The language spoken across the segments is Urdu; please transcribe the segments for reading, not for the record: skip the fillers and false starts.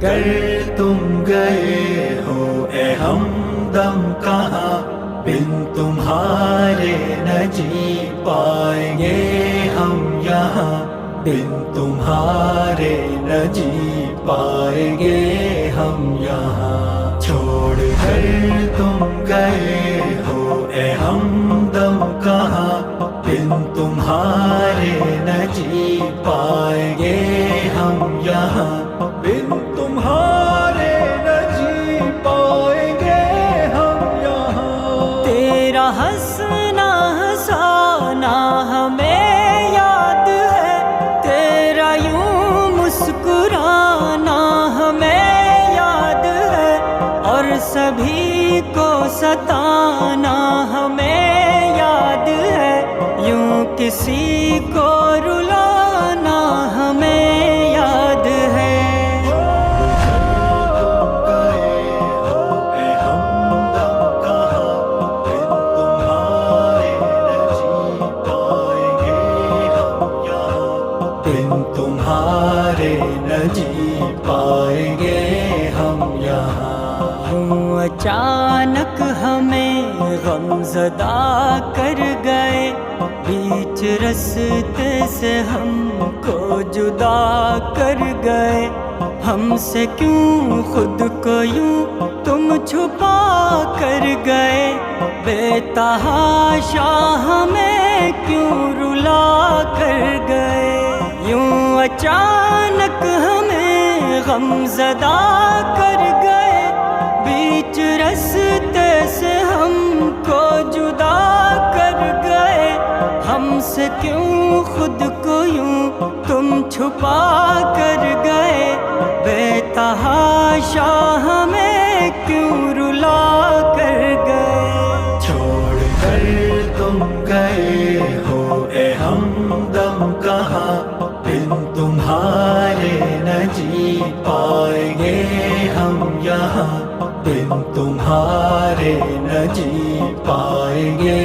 کر تم گئے ہو اے ہمدم کہاں، بن تمہارے نہ جی پائیں گے ہم یہاں، بن تمہارے نہ جی پائیں گے ہم یہاں۔ چھوڑ کر تم گئے ہو اے ہمدم کہاں، بن تمہارے نہ جی پائیں گے ہم یہاں، بن تمہارے نہ جی پائیں گے ہم یہاں۔ تیرا ہنسنا ہنسانا ہمیں یاد ہے، تیرا یوں مسکرانا ہمیں یاد ہے، اور سبھی کو ستانا ہمیں یاد ہے، یوں کسی کو رلانا ہمیں یاد ہے۔ تمہارے نہ جی پائیں گے ہم یہاں۔ یوں اچانک ہمیں غم زدہ کر گئے، بیچ رستے سے ہم کو جدا کر گئے، ہم سے کیوں خود کو یوں تم چھپا کر گئے، بے تحاشا ہمیں کیوں رلا کر گئے۔ یوں اچانک ہمیں غم زدہ کر گئے، بیچ رستے سے ہم کو جدا کر گئے، ہم سے کیوں خود کو یوں تم چھپا کر گئے، بے تحاشا ہمیں کیوں رلا کر گئے۔ چھوڑ کر تم گئے ہو اے ہمدم کہاں، بن تمہارے نہ جی پائیں گے ہم یہاں، بن تمہارے نہ جی پائیں گے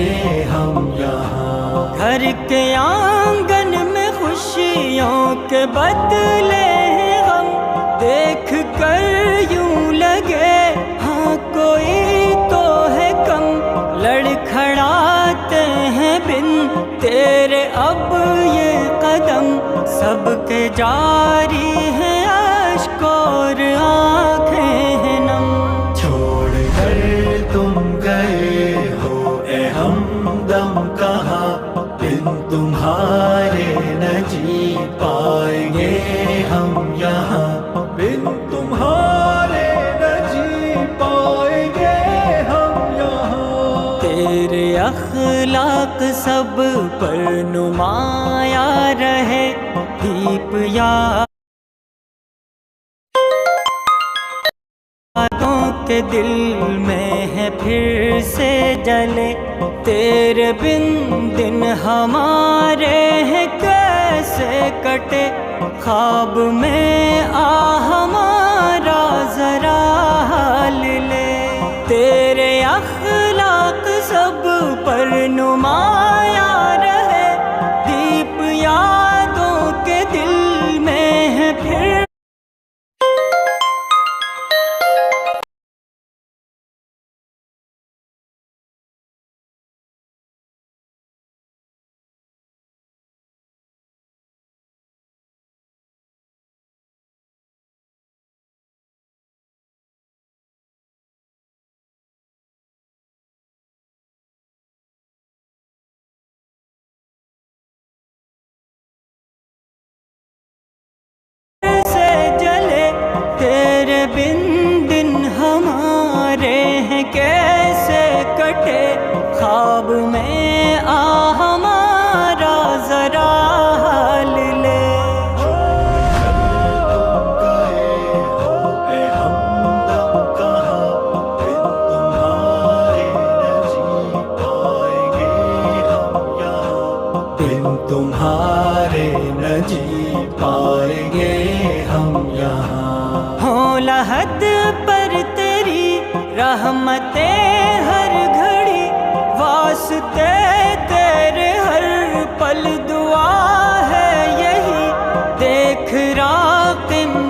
ہم یہاں۔ گھر کے آنگن میں خوشیوں کے بدلے ہیں غم، دیکھ کر یوں لگے ہاں کوئی تو ہے کم، لڑکھڑاتے ہیں بن تیرے اب یہ قدم، سب کے جاری ہیں اشک اور آنکھیں ہیں نم۔ چھوڑ کر تم گئے ہو اے ہمدم کہاں، بن تمہارے نہ جی پائیں گے ہم یہاں، بن تمہارے نہ جی پائیں گے ہم یہاں۔ تیرے اخلاق سب پر نمایاں رہے، دیپ یادوں کے دل میں ہے پھر سے جلے، تیرے بن دن ہمارے ہیں کیسے کٹے، خواب میں آ ہمارا ذرا حال لے۔ تیرے اخلاق سب پر نمایاں رہے، دیپ یادوں کے دل میں ہے پھر بن دن ہمارے ہیں کیسے کٹے، خواب میں آ ہمارا ذرا حال لے۔ تمہارے نہ جی پائیں گے ہم یہاں۔ ہوں لحد پر تیری رحمتیں ہر گھڑی، واسطے تیرے ہر پل دعا ہے یہی، دیکھ راقم